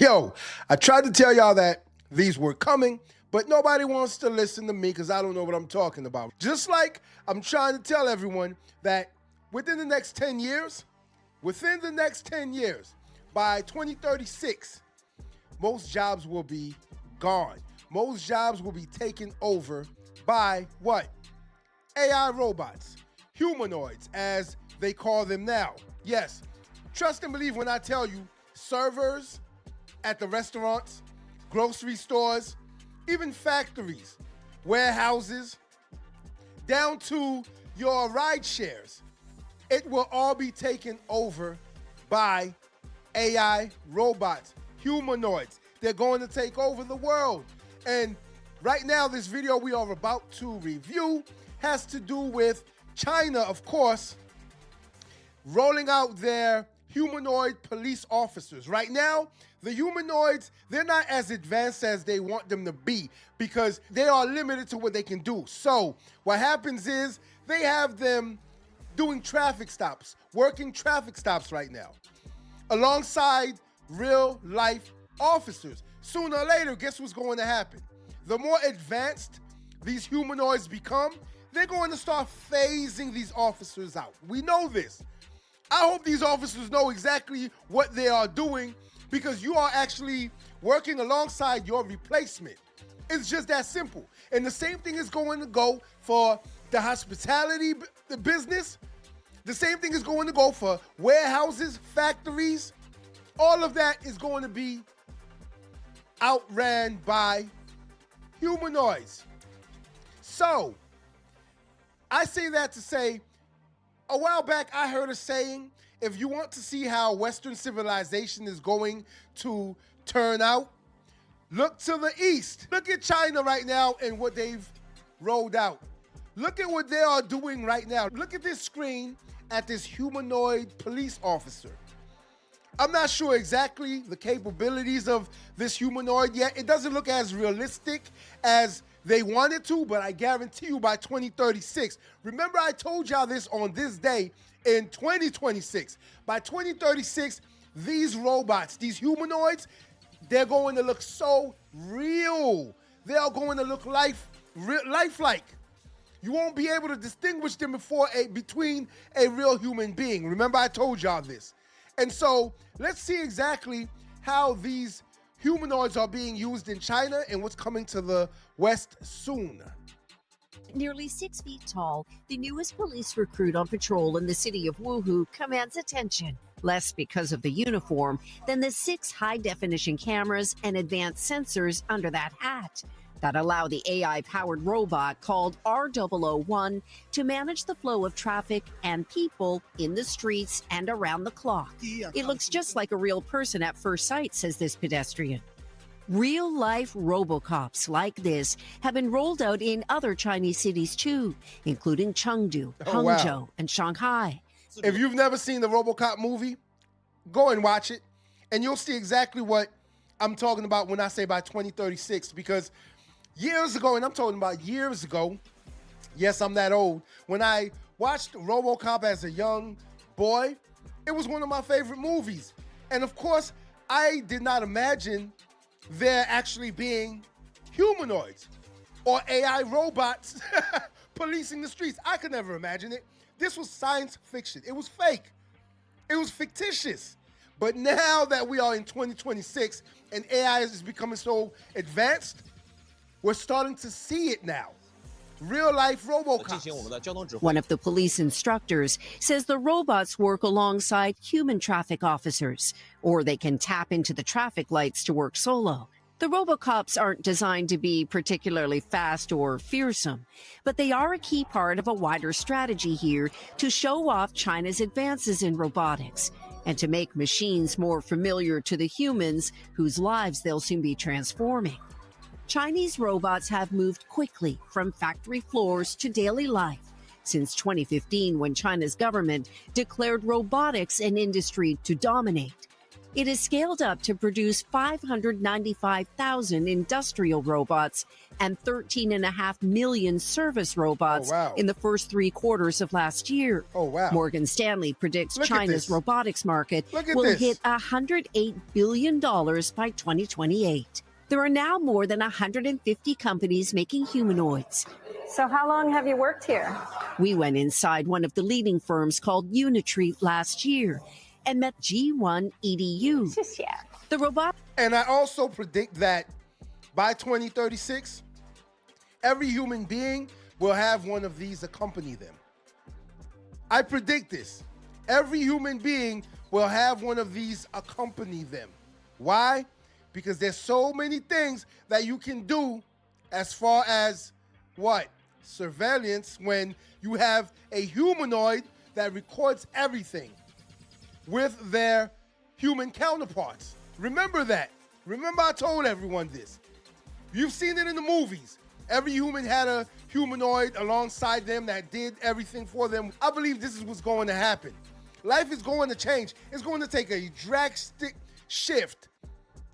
Yo, I tried to tell y'all that these were coming, but nobody wants to listen to me because I don't know what I'm talking about. Just like I'm trying to tell everyone that within the next 10 years, by 2036, most jobs will be gone. Most jobs will be taken over by what? AI robots, humanoids, as they call them now. Yes, trust and believe when I tell you, servers at the restaurants, grocery stores, even factories, warehouses, down to your ride shares, it will all be taken over by AI robots, humanoids. They're going to take over the world. And right now, this video we are about to review has to do with China, of course, rolling out their humanoid police officers. Right now, the humanoids, they're not as advanced as they want them to be because they are limited to what they can do. So what happens is they have them doing traffic stops, working traffic stops right now, alongside real life officers. Sooner or later, guess what's going to happen? The more advanced these humanoids become, they're going to start phasing these officers out. We know this. I hope these officers know exactly what they are doing because you are actually working alongside your replacement. It's just that simple. And the same thing is going to go for the hospitality the business. The same thing is going to go for warehouses, factories. All of that is going to be outran by humanoids. So, I say that to say, a while back I heard a saying, if you want to see how Western civilization is going to turn out, look to the east. Look at China right now and what they've rolled out. Look at what they are doing right now. Look at this screen at this humanoid police officer. I'm not sure exactly the capabilities of this humanoid yet. It doesn't look as realistic as they want it to, but I guarantee you by 2036, remember I told y'all this on this day in 2026. By 2036, these robots, these humanoids, they're going to look so real. They are going to look lifelike. You won't be able to distinguish them between a real human being. Remember I told y'all this. And so let's see exactly how these humanoids are being used in China and what's coming to the West soon. Nearly 6 feet tall, the newest police recruit on patrol in the city of Wuhu commands attention, less because of the uniform than the 6 high-definition cameras and advanced sensors under that hat that allow the AI-powered robot called R001 to manage the flow of traffic and people in the streets and around the clock. It looks just like a real person at first sight, says this pedestrian. Real-life robocops like this have been rolled out in other Chinese cities too, including Chengdu, Hangzhou, and Shanghai. If you've never seen the RoboCop movie, go and watch it, and you'll see exactly what I'm talking about when I say by 2036, because years ago, and I'm talking about years ago, yes, I'm that old, when I watched RoboCop as a young boy, it was one of my favorite movies. And of course, I did not imagine there actually being humanoids or AI robots policing the streets. I could never imagine it. This was science fiction. It was fake. It was fictitious. But now that we are in 2026 and AI is becoming so advanced, we're starting to see it now. Real-life robocops. One of the police instructors says the robots work alongside human traffic officers, or they can tap into the traffic lights to work solo. The robocops aren't designed to be particularly fast or fearsome, but they are a key part of a wider strategy here to show off China's advances in robotics and to make machines more familiar to the humans whose lives they'll soon be transforming. Chinese robots have moved quickly from factory floors to daily life since 2015, when China's government declared robotics an industry to dominate. It is scaled up to produce 595,000 industrial robots and 13.5 million service robots in the first 3 quarters of last year. Morgan Stanley predicts China's robotics market will hit $108 billion by 2028. There are now more than 150 companies making humanoids. So how long have you worked here? We went inside one of the leading firms called 𝗬𝗄𝗽 last year and met 𝗬𝗏 the robot. And I also predict that by 2036, every human being will have one of these accompany them. I predict this. Every human being will have one of these accompany them. Why? Because there's so many things that you can do as far as what? Surveillance, when you have a humanoid that records everything with their human counterparts. Remember that. Remember I told everyone this. You've seen it in the movies. Every human had a humanoid alongside them that did everything for them. I believe this is what's going to happen. Life is going to change. It's going to take a drastic shift.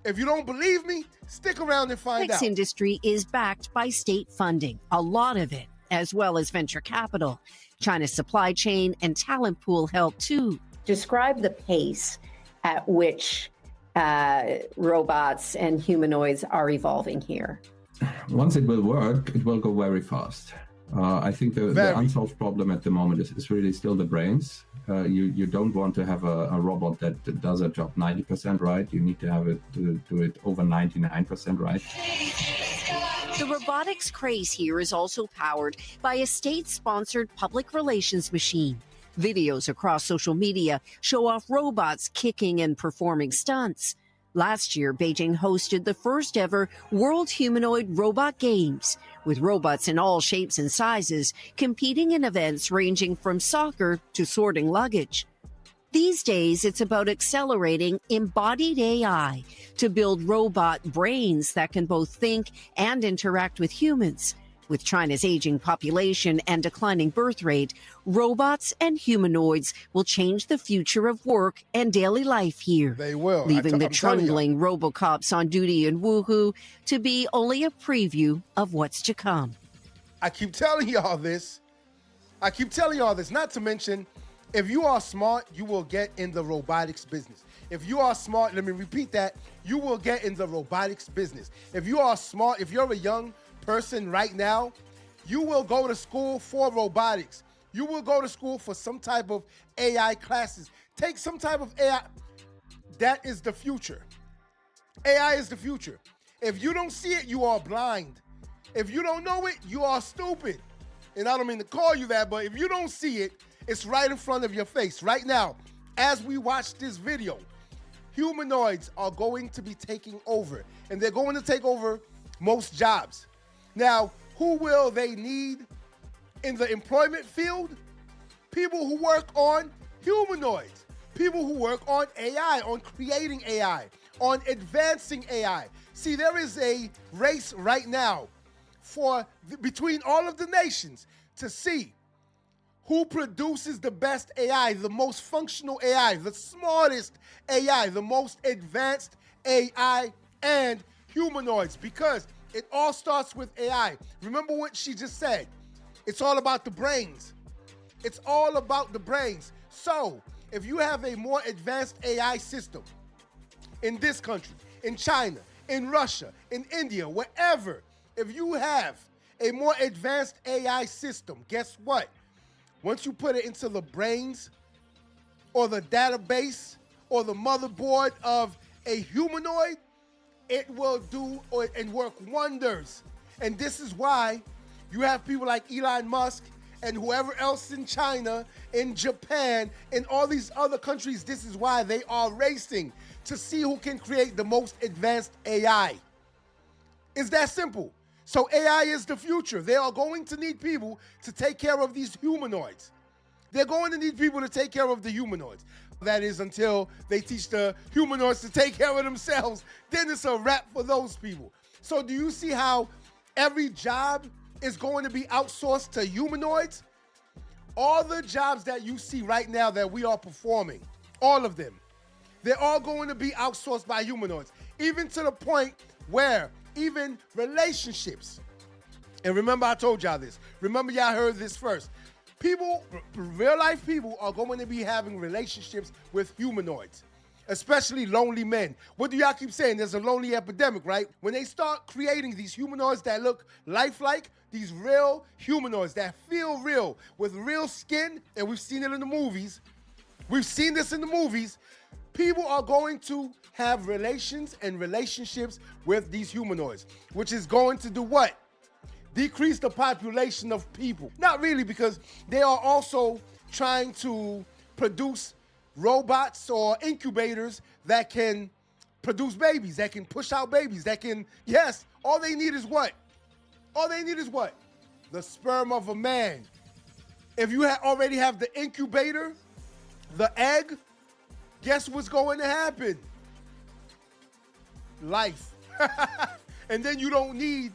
If you don't believe me, stick around and find out. This industry is backed by state funding, a lot of it, as well as venture capital. China's supply chain and talent pool help too. Describe the pace at which robots and humanoids are evolving here. Once it will work, it will go very fast. I think the unsolved problem at the moment is really still the brains. You don't want to have a robot that does a job 90% right. You need to have it do it over 99% right. The robotics craze here is also powered by a state-sponsored public relations machine. Videos across social media show off robots kicking and performing stunts. Last year, Beijing hosted the first ever World Humanoid Robot Games, with robots in all shapes and sizes competing in events ranging from soccer to sorting luggage. These days, it's about accelerating embodied AI to build robot brains that can both think and interact with humans. With China's aging population and declining birth rate, robots and humanoids will change the future of work and daily life here. They will. Leaving the trundling robocops on duty in Wuhu to be only a preview of what's to come. I keep telling y'all this. Not to mention, if you are smart, you will get in the robotics business. If you are smart, let me repeat that, you will get in the robotics business. If you are smart, if you're a young person right now, you will go to school for robotics. You will go to school for some type of AI classes. Take some type of AI. That is the future. AI is the future. If you don't see it, you are blind. If you don't know it, you are stupid. And I don't mean to call you that, but if you don't see it, it's right in front of your face. Right now, as we watch this video, humanoids are going to be taking over. And they're going to take over most jobs. Now, who will they need in the employment field? People who work on humanoids. People who work on AI, on creating AI, on advancing AI. See, there is a race right now between all of the nations to see who produces the best AI, the most functional AI, the smartest AI, the most advanced AI and humanoids, because it all starts with AI. Remember what she just said. It's all about the brains. It's all about the brains. So, if you have a more advanced AI system in this country, in China, in Russia, in India, wherever, if you have a more advanced AI system, guess what? Once you put it into the brains or the database or the motherboard of a humanoid, it will do and work wonders. And this is why you have people like Elon Musk and whoever else in China, in Japan, in all these other countries. This is why they are racing to see who can create the most advanced AI. It's that simple. So AI is the future. They are going to need people to take care of these humanoids. They're going to need people to take care of the humanoids. That is until they teach the humanoids to take care of themselves. Then it's a wrap for those people. So do you see how every job is going to be outsourced to humanoids? All the jobs that you see right now that we are performing, all of them, They're all going to be outsourced by humanoids, even to the point where even relationships, and remember I told y'all this, remember y'all heard this first, people, real life people are going to be having relationships with humanoids, especially lonely men. What do y'all keep saying? There's a lonely epidemic, right? When they start creating these humanoids that look lifelike, these real humanoids that feel real, with real skin, and we've seen it in the movies, we've seen this in the movies, people are going to have relations and relationships with these humanoids, which is going to do what? Decrease the population of people. Not really, because they are also trying to produce robots or incubators that can produce babies, that can push out babies, that can, yes, all they need is what? All they need is what? The sperm of a man. If you already have the incubator, the egg, guess what's going to happen? Life. And then you don't need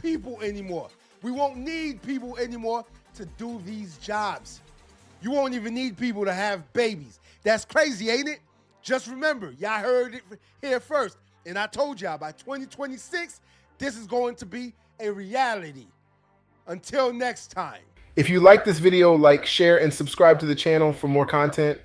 people anymore. We won't need people anymore to do these jobs. You won't even need people to have babies. That's crazy, ain't it? Just remember, y'all heard it here first. And I told y'all, by 2026, this is going to be a reality. Until next time. If you like this video, like, share, and subscribe to the channel for more content.